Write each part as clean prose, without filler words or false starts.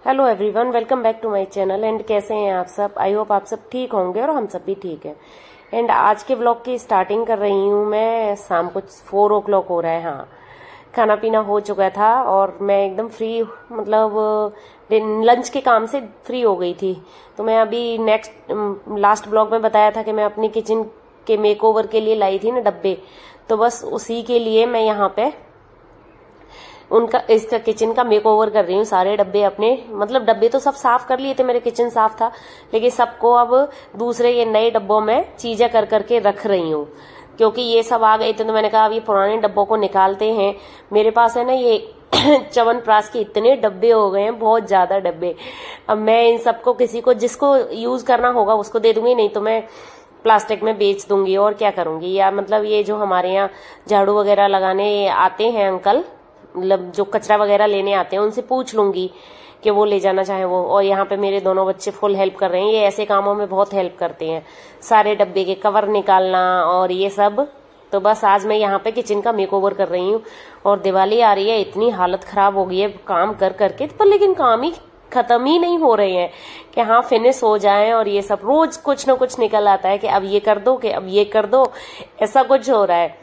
Hello everyone, welcome back to my channel. And कैसे हैं आप सब? आई होप आप सब ठीक होंगे और हम सब भी ठीक है। एंड आज के व्लॉग की स्टार्टिंग कर रही हूँ मैं। शाम को 4 o'clock हो रहा है। हाँ, खाना पीना हो चुका था और मैं एकदम फ्री, मतलब लंच के काम से फ्री हो गई थी। तो मैं अभी लास्ट ब्लॉग में बताया था कि मैं अपनी किचन के मेकओवर के लिए लाई थी ना डब्बे, तो बस उसी के लिए मैं यहाँ पे इसका किचन का मेकओवर कर रही हूँ। सारे डब्बे अपने, मतलब डब्बे तो सब साफ कर लिए थे, मेरे किचन साफ था, लेकिन सबको अब दूसरे ये नए डब्बों में चीजें कर करके रख रही हूँ, क्योंकि ये सब आ गए थे। तो मैंने कहा अब ये पुराने डब्बों को निकालते हैं। मेरे पास है ना ये च्यवनप्राश के इतने डब्बे हो गए हैं, बहुत ज्यादा डब्बे। अब मैं इन सबको किसी को जिसको यूज करना होगा उसको दे दूंगी, नहीं तो मैं प्लास्टिक में बेच दूंगी और क्या करूंगी। या मतलब ये जो हमारे यहाँ झाड़ू वगैरह लगाने आते हैं अंकल, मतलब जो कचरा वगैरह लेने आते हैं, उनसे पूछ लूंगी कि वो ले जाना चाहे वो। और यहाँ पे मेरे दोनों बच्चे फुल हेल्प कर रहे हैं, ये ऐसे कामों में बहुत हेल्प करते हैं, सारे डब्बे के कवर निकालना और ये सब। तो बस आज मैं यहाँ पे किचन का मेकओवर कर रही हूँ। और दिवाली आ रही है, इतनी हालत खराब हो गई है काम कर करके, पर लेकिन काम ही खत्म ही नहीं हो रहे हैं कि हाँ फिनिश हो जाए। और ये सब रोज कुछ न कुछ निकल आता है कि अब ये कर दो, कि अब ये कर दो, ऐसा कुछ हो रहा है।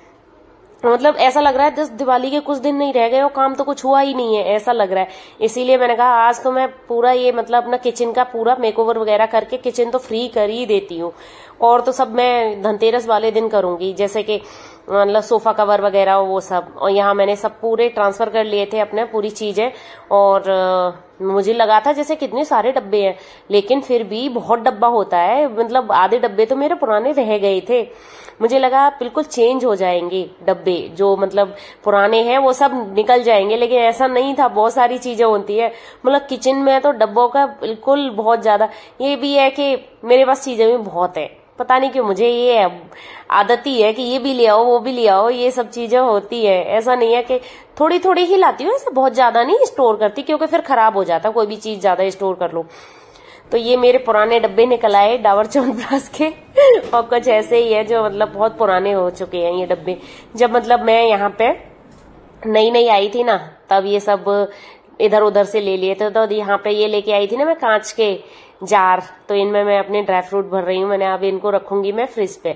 मतलब ऐसा लग रहा है जस्ट दिवाली के कुछ दिन नहीं रह गए और काम तो कुछ हुआ ही नहीं है, ऐसा लग रहा है। इसीलिए मैंने कहा आज तो मैं पूरा ये मतलब अपना किचन का पूरा मेकओवर वगैरह करके किचन तो फ्री कर ही देती हूँ। और तो सब मैं धनतेरस वाले दिन करूंगी, जैसे कि मतलब सोफा कवर वगैरह वो सब। और यहाँ मैंने सब पूरे ट्रांसफर कर लिए थे अपने, पूरी चीजें। और मुझे लगा था जैसे कितने सारे डब्बे हैं, लेकिन फिर भी बहुत डब्बा होता है। मतलब आधे डब्बे तो मेरे पुराने रह गए थे। मुझे लगा बिल्कुल चेंज हो जाएंगे डब्बे, जो मतलब पुराने हैं वो सब निकल जाएंगे, लेकिन ऐसा नहीं था। बहुत सारी चीजें होती है, मतलब किचन में तो डब्बों का बिल्कुल बहुत ज्यादा। ये भी है कि मेरे पास चीजें भी बहुत है, पता नहीं क्यों मुझे ये आदत ही है कि ये भी ले आओ वो भी ले आओ, ये सब चीजें होती है। ऐसा नहीं है कि थोड़ी थोड़ी ही लाती हूँ, ऐसा बहुत ज्यादा नहीं स्टोर करती, क्योंकि फिर खराब हो जाता कोई भी चीज ज्यादा स्टोर कर लो। तो ये मेरे पुराने डब्बे निकल आए डाबर च्यवनप्राश के और कुछ ऐसे ही है जो मतलब बहुत पुराने हो चुके हैं ये डब्बे। जब मतलब मैं यहाँ पे नई नई आई थी ना, तब ये सब इधर उधर से ले लिए थे। तो यहाँ पे ये लेके आई थी ना मैं कांच के जार, तो इनमें मैं अपने ड्राई फ्रूट भर रही हूँ। मैंने अब इनको रखूंगी मैं फ्रिज पे,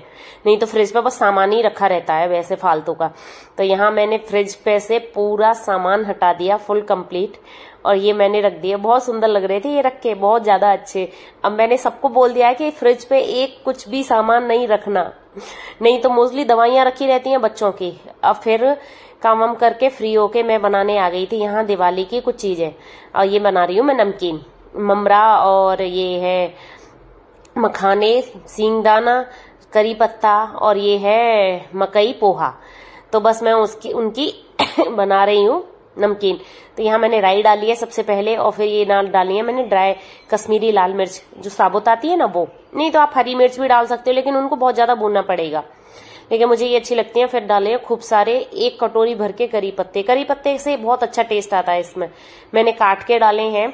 नहीं तो फ्रिज पे बस सामान ही रखा रहता है वैसे फालतू का। तो यहाँ मैंने फ्रिज पे से पूरा सामान हटा दिया फुल कंप्लीट, और ये मैंने रख दिया। बहुत सुंदर लग रहे थे ये रख के, बहुत ज्यादा अच्छे। अब मैंने सबको बोल दिया है कि फ्रिज पे एक कुछ भी सामान नहीं रखना, नहीं तो मोस्टली दवाइयां रखी रहती हैं बच्चों की। अब फिर काम वाम करके फ्री होके मैं बनाने आ गई थी यहाँ दिवाली की कुछ चीजें। और ये बना रही हूँ मैं नमकीन, ममरा, और ये है मखाने, सींगदाना, करी पत्ता, और ये है मकई पोहा। तो बस मैं उनकी बना रही हूँ नमकीन। तो यहाँ मैंने राई डाली है सबसे पहले, और फिर ये डाली है मैंने ड्राई कश्मीरी लाल मिर्च, जो साबुत आती है ना वो। नहीं तो आप हरी मिर्च भी डाल सकते हो, लेकिन उनको बहुत ज्यादा भूनना पड़ेगा, लेकिन मुझे ये अच्छी लगती है। फिर डाले खूब सारे 1 कटोरी भर के करी पत्ते। करी पत्ते से बहुत अच्छा टेस्ट आता है इसमें, मैंने काट के डाले हैं।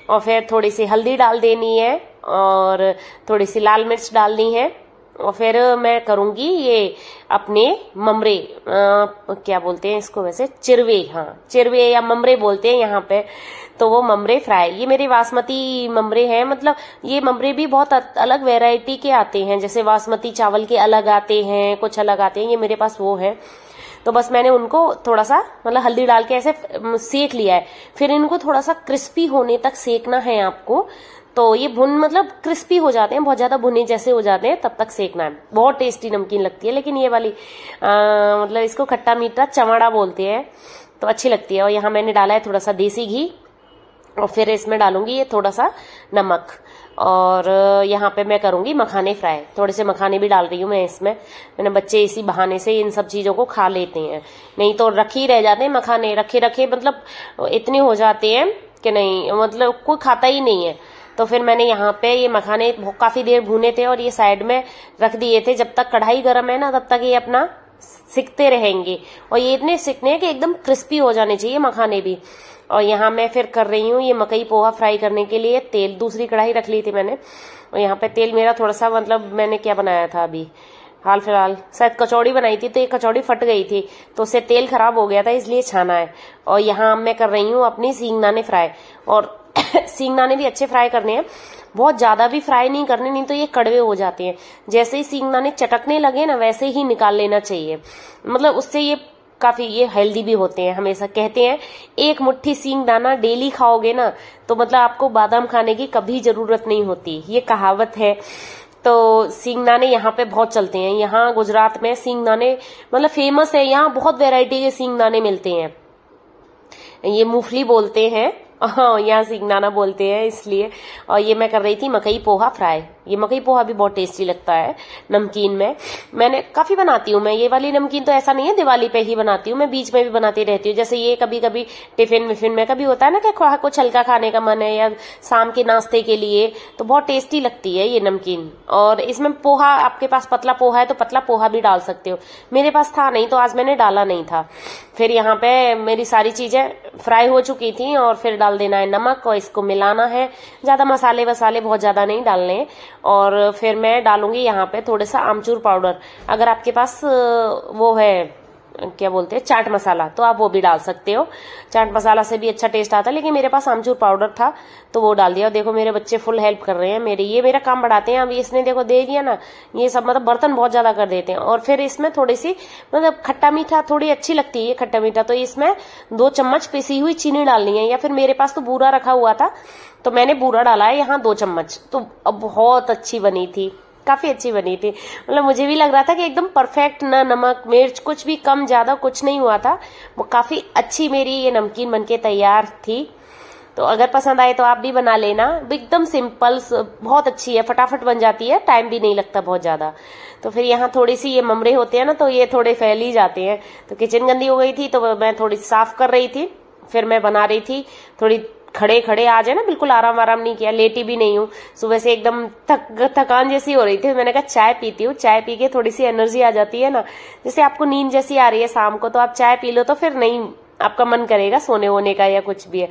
और फिर थोड़ी सी हल्दी डाल देनी है, और थोड़ी सी लाल मिर्च डालनी है। और फिर मैं करूंगी ये अपने ममरे, क्या बोलते हैं इसको वैसे, चिरवे, हाँ चिरवे या ममरे बोलते हैं यहाँ पे। तो वो ममरे फ्राई, ये मेरे बासमती ममरे हैं। मतलब ये ममरे भी बहुत अलग वैरायटी के आते हैं, जैसे बासमती चावल के अलग आते हैं, कुछ अलग आते हैं, ये मेरे पास वो है। तो बस मैंने उनको थोड़ा सा मतलब हल्दी डाल के ऐसे सेक लिया है। फिर इनको थोड़ा सा क्रिस्पी होने तक सेकना है आपको। तो ये भुन मतलब क्रिस्पी हो जाते हैं, बहुत ज्यादा भुने जैसे हो जाते हैं, तब तक सेकना है। बहुत टेस्टी नमकीन लगती है, लेकिन ये वाली मतलब इसको खट्टा मीठा चवाड़ा बोलते हैं, तो अच्छी लगती है। और यहाँ मैंने डाला है थोड़ा सा देसी घी, और फिर इसमें डालूंगी ये थोड़ा सा नमक। और यहाँ पे मैं करूंगी मखाने फ्राई, थोड़े से मखाने भी डाल रही हूँ मैं इसमें। मैंने बच्चे इसी बहाने से इन सब चीजों को खा लेते हैं, नहीं तो रखे ही रह जाते हैं मखाने, रखे रखे मतलब इतने हो जाते हैं कि नहीं, मतलब कोई खाता ही नहीं है। तो फिर मैंने यहाँ पे ये मखाने काफी देर भूने थे और ये साइड में रख दिए थे। जब तक कढ़ाई गर्म है ना, तब तक ये अपना सिकते रहेंगे, और ये इतने सिकने हैं कि एकदम क्रिस्पी हो जाने चाहिए मखाने भी। और यहाँ मैं फिर कर रही हूँ ये मकई पोहा फ्राई करने के लिए तेल, दूसरी कढ़ाई रख ली थी मैंने। और यहाँ पे तेल मेरा थोड़ा सा, मतलब मैंने क्या बनाया था अभी हाल फिलहाल, शायद कचौड़ी बनाई थी, तो ये कचौड़ी फट गई थी, तो उससे तेल खराब हो गया था, इसलिए छाना है। और यहाँ मैं कर रही हूँ अपनी सींगदाने फ्राई। और सींगदाने भी अच्छे फ्राई करने हैं, बहुत ज्यादा भी फ्राई नहीं करने, नहीं तो ये कड़वे हो जाते हैं। जैसे ही सींगदाने चटकने लगे ना वैसे ही निकाल लेना चाहिए, मतलब उससे ये काफी ये हेल्दी भी होते हैं। हमेशा कहते हैं एक मुट्ठी सींगदाना डेली खाओगे ना तो मतलब आपको बादाम खाने की कभी जरूरत नहीं होती, ये कहावत है। तो सींगदाने यहाँ पे बहुत चलते हैं, यहाँ गुजरात में सींगदाने मतलब फेमस है, यहाँ बहुत वैरायटी के सींगदाने मिलते हैं। ये मूंगफली बोलते हैं, हाँ यहाँ सींगदाना बोलते हैं इसलिए। और ये मैं कर रही थी मकई पोहा फ्राई। ये मकई पोहा भी बहुत टेस्टी लगता है नमकीन में, मैंने काफी बनाती हूँ मैं। ये वाली नमकीन तो ऐसा नहीं है दिवाली पे ही बनाती हूँ, मैं बीच में भी बनाती रहती हूँ। जैसे ये कभी कभी टिफिन विफिन में कभी होता है ना कि कुछ हल्का खाने का मन है या शाम के नाश्ते के लिए, तो बहुत टेस्टी लगती है ये नमकीन। और इसमें पोहा, आपके पास पतला पोहा है तो पतला पोहा भी डाल सकते हो, मेरे पास था नहीं तो आज मैंने डाला नहीं था। फिर यहाँ पे मेरी सारी चीजें फ्राई हो चुकी थी और फिर डाल देना है नमक और इसको मिलाना है, ज्यादा मसाले वसाले बहुत ज्यादा नहीं डालने। और फिर मैं डालूंगी यहाँ पे थोड़ा सा आमचूर पाउडर, अगर आपके पास वो है क्या बोलते हैं चाट मसाला तो आप वो भी डाल सकते हो, चाट मसाला से भी अच्छा टेस्ट आता है, लेकिन मेरे पास आमचूर पाउडर था तो वो डाल दिया। और देखो मेरे बच्चे फुल हेल्प कर रहे हैं मेरे, ये मेरा काम बढ़ाते हैं। अब इसने देखो दे दिया ना, ये सब मतलब बर्तन बहुत ज्यादा कर देते हैं। और फिर इसमें थोड़ी सी मतलब खट्टा मीठा थोड़ी अच्छी लगती है खट्टा मीठा, तो इसमें 2 चम्मच पिसी हुई चीनी डालनी है, या फिर मेरे पास तो बूरा रखा हुआ था तो मैंने बूरा डाला है यहाँ 2 चम्मच। तो अब बहुत अच्छी बनी थी, काफी अच्छी बनी थी, मतलब मुझे भी लग रहा था कि एकदम परफेक्ट, ना नमक मिर्च कुछ भी कम ज्यादा कुछ नहीं हुआ था। वो काफी अच्छी मेरी ये नमकीन बनके तैयार थी। तो अगर पसंद आए तो आप भी बना लेना, एकदम सिंपल, बहुत अच्छी है, फटाफट बन जाती है, टाइम भी नहीं लगता बहुत ज्यादा। तो फिर यहाँ थोड़ी सी ये ममरे होते हैं ना तो ये थोड़े फैल ही जाते हैं, तो किचन गंदी हो गई थी तो मैं थोड़ी साफ कर रही थी, फिर मैं बना रही थी। थोड़ी खड़े खड़े आ जाए ना, बिल्कुल आराम आराम नहीं किया, लेटी भी नहीं हूँ, सुबह से एकदम थकान जैसी हो रही थी। मैंने कहा चाय पीती हूँ, चाय पी के थोड़ी सी एनर्जी आ जाती है ना, जैसे आपको नींद जैसी आ रही है शाम को तो आप चाय पी लो तो फिर नहीं आपका मन करेगा सोने वोने का या कुछ भी है,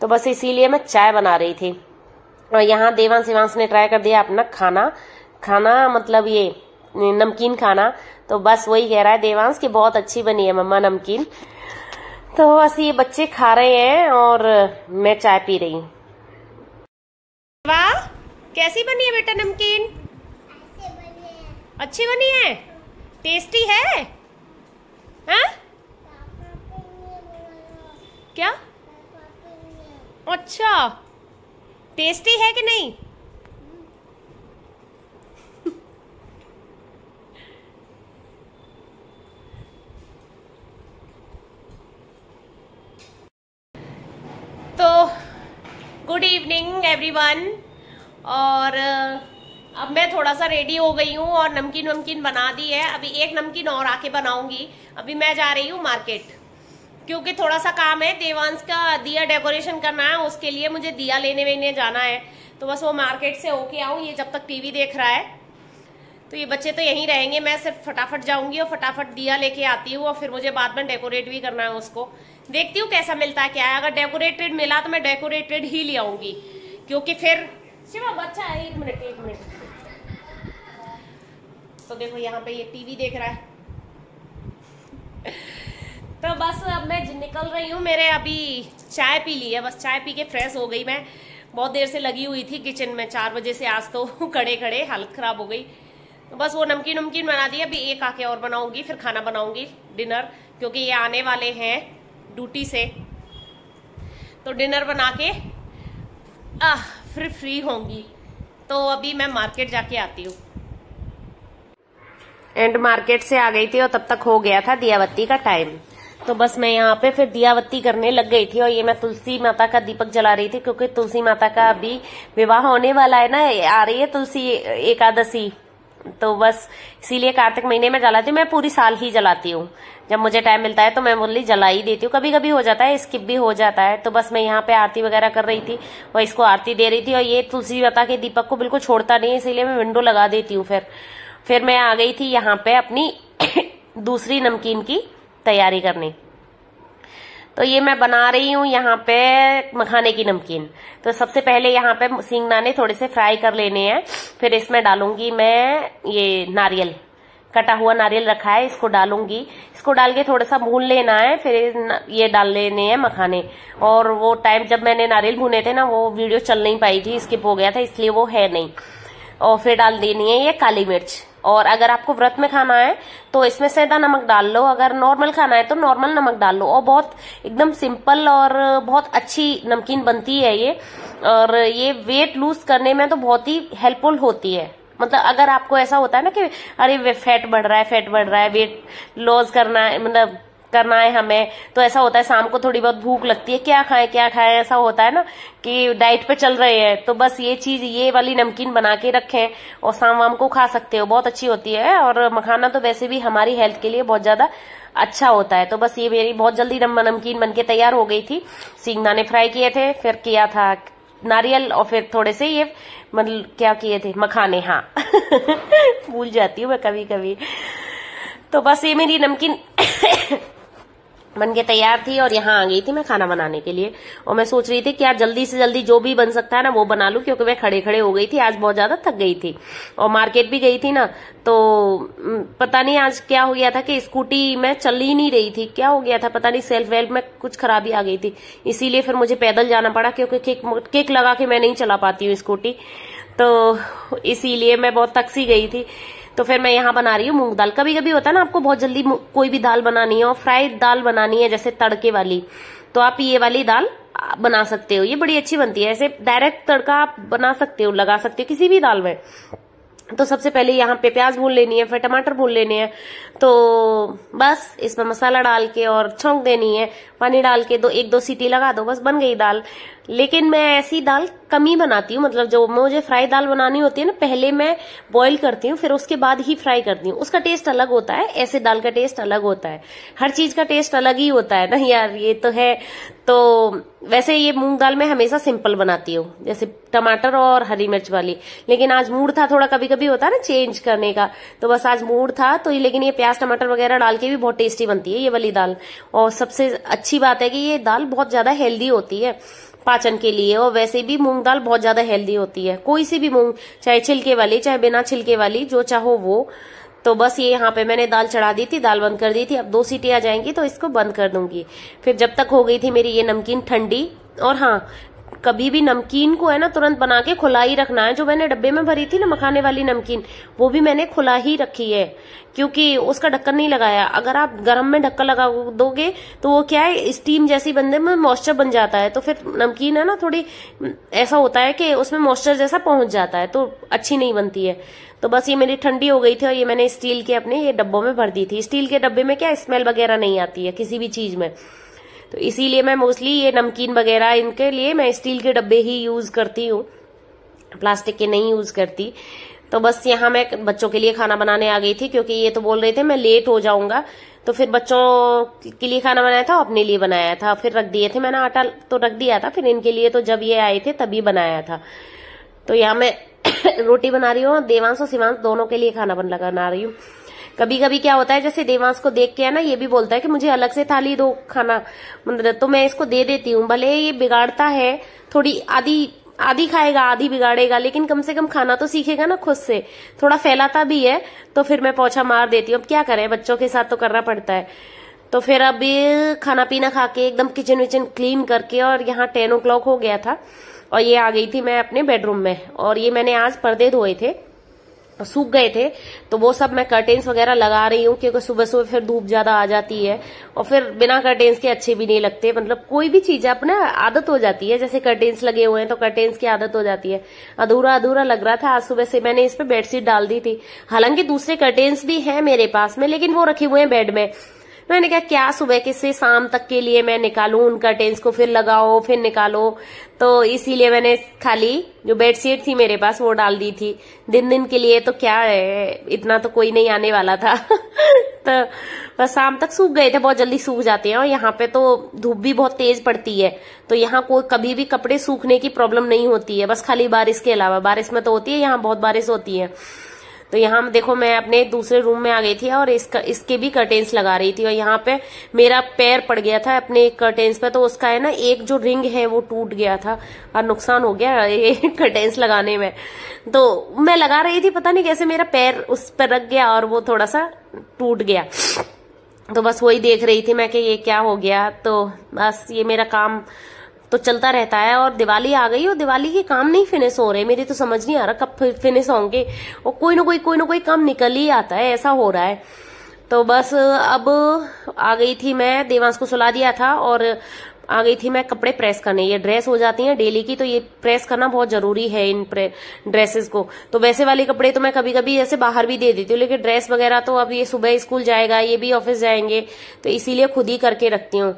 तो बस इसीलिए मैं चाय बना रही थी। और यहाँ देवांश ने ट्राई कर दिया अपना खाना मतलब ये नमकीन खाना, तो बस वही कह रहा है देवांश की बहुत अच्छी बनी है मम्मा नमकीन। तो बस ये बच्चे खा रहे हैं और मैं चाय पी रही हूँ। वाह कैसी बनी है बेटा नमकीन? अच्छी बनी है, टेस्टी है? हाँ क्या? अच्छा टेस्टी है कि नहीं? तो गुड इवनिंग एवरीवन, और अब मैं थोड़ा सा रेडी हो गई हूँ और नमकीन वमकीन बना दी है। अभी एक नमकीन और आके बनाऊंगी। अभी मैं जा रही हूँ मार्केट क्योंकि थोड़ा सा काम है, देवांश का दिया डेकोरेशन करना है, उसके लिए मुझे दिया लेने जाना है। तो बस वो मार्केट से होके आऊँ, ये जब तक टीवी देख रहा है तो ये बच्चे तो यहीं रहेंगे, मैं सिर्फ फटाफट जाऊंगी और फटाफट दिया लेके आती हूँ। और फिर मुझे बाद में डेकोरेट भी करना है उसको, देखती हूँ कैसा मिलता है क्या है। अगर डेकोरेटेड मिला तो मैं डेकोरेटेड ही ले आऊंगी, क्योंकि फिर शिवा बच्चा है, एक मिनट। तो देखो यहाँ पे ये टीवी देख रहा है। तो बस अब मैं निकल रही हूँ, मेरे अभी चाय पी ली है, बस चाय पी के फ्रेश हो गई। मैं बहुत देर से लगी हुई थी किचन में, 4 बजे से, आज तो खड़े हालत खराब हो गई। तो बस वो नमकीन बना दी, अभी एक आके और बनाऊंगी, फिर खाना बनाऊंगी डिनर, क्योंकि ये आने वाले हैं ड्यूटी से, तो डिनर बना के फिर फ्री होंगी। तो अभी मैं मार्केट जाके आती हूँ। एंड मार्केट से आ गई थी और तब तक हो गया था दियाबत्ती का टाइम। तो बस मैं यहाँ पे फिर दियाबत्ती करने लग गई थी। और ये मैं तुलसी माता का दीपक जला रही थी, क्योंकि तुलसी माता का अभी विवाह होने वाला है ना, आ रही है तुलसी एकादशी, तो बस इसीलिए कार्तिक महीने में जलाती हूँ। मैं पूरी साल ही जलाती हूँ, जब मुझे टाइम मिलता है तो मैं बोली जला ही देती हूँ। कभी कभी हो जाता है स्किप भी हो जाता है। तो बस मैं यहाँ पे आरती वगैरह कर रही थी और इसको आरती दे रही थी। और ये तुलसी माता के दीपक को बिल्कुल छोड़ता नहीं है, इसीलिए मैं विंडो लगा देती हूँ। फिर मैं आ गई थी यहाँ पे अपनी दूसरी नमकीन की तैयारी करने। तो ये मैं बना रही हूँ यहाँ पे मखाने की नमकीन। तो सबसे पहले यहाँ पे सींगदाने थोड़े से फ्राई कर लेने हैं, फिर इसमें डालूंगी मैं ये नारियल, कटा हुआ नारियल रखा है, इसको डालूंगी। इसको डाल के थोड़ा सा भून लेना है, फिर ये डाल लेने हैं मखाने। और वो टाइम जब मैंने नारियल भुने थे ना, वो वीडियो चल नहीं पाई थी, स्किप हो गया था, इसलिए वो है नहीं। और फिर डाल देनी है ये काली मिर्च। और अगर आपको व्रत में खाना है तो इसमें सेंधा नमक डाल लो, अगर नॉर्मल खाना है तो नॉर्मल नमक डाल लो। और बहुत एकदम सिंपल और बहुत अच्छी नमकीन बनती है ये। और ये वेट लूज करने में तो बहुत ही हेल्पफुल होती है। मतलब अगर आपको ऐसा होता है ना कि अरे फैट बढ़ रहा है, वेट लॉस करना है, मतलब करना है हमें, तो ऐसा होता है शाम को थोड़ी बहुत भूख लगती है, क्या खाएं, ऐसा होता है ना कि डाइट पे चल रहे हैं, तो बस ये चीज, ये वाली नमकीन बना के रखें और शाम वाम को खा सकते हो, बहुत अच्छी होती है। और मखाना तो वैसे भी हमारी हेल्थ के लिए बहुत ज्यादा अच्छा होता है। तो बस ये मेरी बहुत जल्दी नमकीन बनके तैयार हो गई थी। सींगदाने फ्राई किए थे, फिर किया था नारियल, और फिर थोड़े से ये मतलब क्या किए थे, मखाने, हाँ भूल जाती हूँ मैं कभी कभी। तो बस ये मेरी नमकीन बन के तैयार थी और यहाँ आ गई थी मैं खाना बनाने के लिए। और मैं सोच रही थी कि यार जल्दी से जल्दी जो भी बन सकता है ना वो बना लूं, क्योंकि मैं खड़े खड़े हो गई थी, आज बहुत ज्यादा थक गई थी। और मार्केट भी गई थी ना, तो पता नहीं आज क्या हो गया था कि स्कूटी में चल ही नहीं रही थी, क्या हो गया था पता नहीं, सेल्फ वेल्फ में कुछ खराबी आ गई थी, इसीलिए फिर मुझे पैदल जाना पड़ा, क्योंकि किक लगा के मैं नहीं चला पाती हूँ स्कूटी, तो इसीलिए मैं बहुत थक सी गई थी। तो फिर मैं यहाँ बना रही हूँ मूंग दाल। कभी कभी होता है ना आपको बहुत जल्दी कोई भी दाल बनानी है और फ्राइड दाल बनानी है, जैसे तड़के वाली, तो आप ये वाली दाल बना सकते हो, ये बड़ी अच्छी बनती है। ऐसे डायरेक्ट तड़का आप बना सकते हो, लगा सकते हो किसी भी दाल में। तो सबसे पहले यहाँ पे प्याज भून लेनी है, फिर टमाटर भून लेने हैं, तो बस इसमें मसाला डाल के और छौंक देनी है, पानी डाल के एक दो सीटी लगा दो, बस बन गई दाल। लेकिन मैं ऐसी दाल कम ही बनाती हूँ, मतलब जो मुझे फ्राई दाल बनानी होती है ना, पहले मैं बॉईल करती हूँ, फिर उसके बाद ही फ्राई करती हूँ, उसका टेस्ट अलग होता है, ऐसे दाल का टेस्ट अलग होता है, हर चीज का टेस्ट अलग ही होता है ना यार, ये तो है। तो वैसे ये मूंग दाल मैं हमेशा सिंपल बनाती हूँ, जैसे टमाटर और हरी मिर्च वाली, लेकिन आज मूड था थोड़ा, कभी कभी होता है ना चेंज करने का, तो बस आज मूड था तो, लेकिन ये प्याज टमाटर वगैरह डाल के भी बहुत टेस्टी बनती है ये वाली दाल। और सबसे अच्छी बात है कि ये दाल बहुत ज्यादा हेल्दी होती है पाचन के लिए, और वैसे भी मूंग दाल बहुत ज्यादा हेल्दी होती है, कोई सी भी मूंग, चाहे छिलके वाली चाहे बिना छिलके वाली, जो चाहो वो। तो बस ये यहाँ पे मैंने दाल चढ़ा दी थी, दाल बंद कर दी थी, अब 2 सीटी आ जाएंगी तो इसको बंद कर दूंगी। फिर जब तक हो गई थी मेरी ये नमकीन ठंडी। और हाँ, कभी भी नमकीन को है ना तुरंत बना के खुला ही रखना है। जो मैंने डब्बे में भरी थी ना मखाने वाली नमकीन, वो भी मैंने खुला ही रखी है, क्योंकि उसका ढक्कन नहीं लगाया। अगर आप गर्म में ढक्कन लगा दोगे तो वो क्या है, स्टीम जैसी बनने में मॉइस्चर बन जाता है, तो फिर नमकीन है ना थोड़ी ऐसा होता है कि उसमें मॉइस्चर जैसा पहुंच जाता है, तो अच्छी नहीं बनती है। तो बस ये मेरी ठंडी हो गई थी और ये मैंने स्टील के अपने ये डब्बों में भर दी थी। स्टील के डब्बे में क्या स्मेल वगैरह नहीं आती है किसी भी चीज में, तो इसीलिए मैं मोस्टली ये नमकीन वगैरह इनके लिए मैं स्टील के डब्बे ही यूज करती हूँ, प्लास्टिक के नहीं यूज करती। तो बस यहाँ मैं बच्चों के लिए खाना बनाने आ गई थी, क्योंकि ये तो बोल रहे थे मैं लेट हो जाऊंगा, तो फिर बच्चों के लिए खाना बनाया था, अपने लिए बनाया था, फिर रख दिए थे मैंने, आटा तो रख दिया था, फिर इनके लिए तो जब ये आए थे तभी बनाया था। तो यहाँ मैं रोटी बना रही हूँ, देवांश और शिवांश दोनों के लिए खाना बना रही हूँ। कभी कभी क्या होता है, जैसे देवांश को देख के है ना, ये भी बोलता है कि मुझे अलग से थाली दो खाना, मतलब तो मैं इसको दे देती हूँ, भले ये बिगाड़ता है थोड़ी, आधी खाएगा आधी बिगाड़ेगा, लेकिन कम से कम खाना तो सीखेगा ना खुद से, थोड़ा फैलाता भी है, तो फिर मैं पोछा मार देती हूँ। अब क्या करें, बच्चों के साथ तो करना पड़ता है। तो फिर अभी खाना पीना खा के एकदम किचन विचन क्लीन करके, और यहाँ 10 o'clock हो गया था, और ये आ गई थी मैं अपने बेडरूम में। और ये मैंने आज पर्दे धोए थे, सूख गए थे, तो वो सब मैं कर्टेन्स वगैरह लगा रही हूँ, क्योंकि सुबह सुबह फिर धूप ज्यादा आ जाती है, और फिर बिना कर्टेन्स के अच्छे भी नहीं लगते। मतलब कोई भी चीज अपना आदत हो जाती है, जैसे कर्टेन्स लगे हुए हैं तो कर्टेन्स की आदत हो जाती है, अधूरा अधूरा लग रहा था। आज सुबह से मैंने इस पे बेडशीट डाल दी थी, हालांकि दूसरे कर्टेन्स भी हैं मेरे पास में, लेकिन वो रखे हुए हैं बेड में। मैंने कहा क्या सुबह के से शाम तक के लिए मैं निकालूं उन कर्टेन्स को, फिर लगाओ फिर निकालो, तो इसीलिए मैंने खाली जो बेडशीट थी मेरे पास वो डाल दी थी दिन के लिए। तो क्या है, इतना तो कोई नहीं आने वाला था तो बस शाम तक सूख गए थे, बहुत जल्दी सूख जाते हैं, और यहाँ पे तो धूप भी बहुत तेज पड़ती है, तो यहाँ कोई कभी भी कपड़े सूखने की प्रॉब्लम नहीं होती है, बस खाली बारिश के अलावा। बारिश में तो होती है, यहाँ बहुत बारिश होती है, तो यहाँ देखो मैं अपने दूसरे रूम में आ गई थी और इसके भी कर्टेन्स लगा रही थी, और यहाँ पे मेरा पैर पड़ गया था अपने कर्टेन्स पे, तो उसका है ना एक जो रिंग है वो टूट गया था और नुकसान हो गया ये कर्टेन्स लगाने में। तो मैं लगा रही थी, पता नहीं कैसे मेरा पैर उस पर रख गया और वो थोड़ा सा टूट गया। तो बस वही देख रही थी मैं कि ये क्या हो गया। तो बस ये मेरा काम तो चलता रहता है, और दिवाली आ गई और दिवाली के काम नहीं फिनिश हो रहे मेरी, तो समझ नहीं आ रहा कब फिनिश होंगे, और कोई ना कोई काम निकल ही आता है, ऐसा हो रहा है। तो बस अब आ गई थी मैं, देवांश को सुला दिया था और आ गई थी मैं कपड़े प्रेस करने। ये ड्रेस हो जाती है डेली की, तो ये प्रेस करना बहुत जरूरी है इन ड्रेसेस को। तो वैसे वाले कपड़े तो मैं कभी कभी ऐसे बाहर भी दे देती हूँ, लेकिन ड्रेस वगैरह तो अब ये सुबह स्कूल जाएगा, ये भी ऑफिस जाएंगे, तो इसीलिए खुद ही करके रखती हूँ।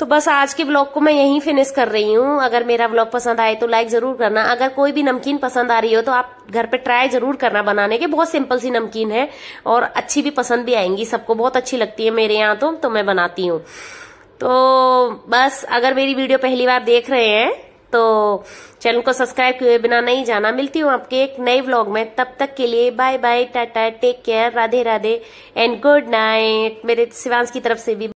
तो बस आज के ब्लॉग को मैं यहीं फिनिश कर रही हूँ। अगर मेरा ब्लॉग पसंद आए तो लाइक जरूर करना। अगर कोई भी नमकीन पसंद आ रही हो तो आप घर पे ट्राई जरूर करना बनाने के, बहुत सिंपल सी नमकीन है और अच्छी भी पसंद भी आएंगी, सबको बहुत अच्छी लगती है मेरे यहाँ तो मैं बनाती हूँ। तो बस अगर मेरी वीडियो पहली बार देख रहे हैं तो चैनल को सब्सक्राइब किए बिना नहीं जाना। मिलती हूँ आपके एक नए व्लॉग में, तब तक के लिए bye bye, tata, take care, Radhe Radhe and good night मेरे शिवांश की तरफ से भी।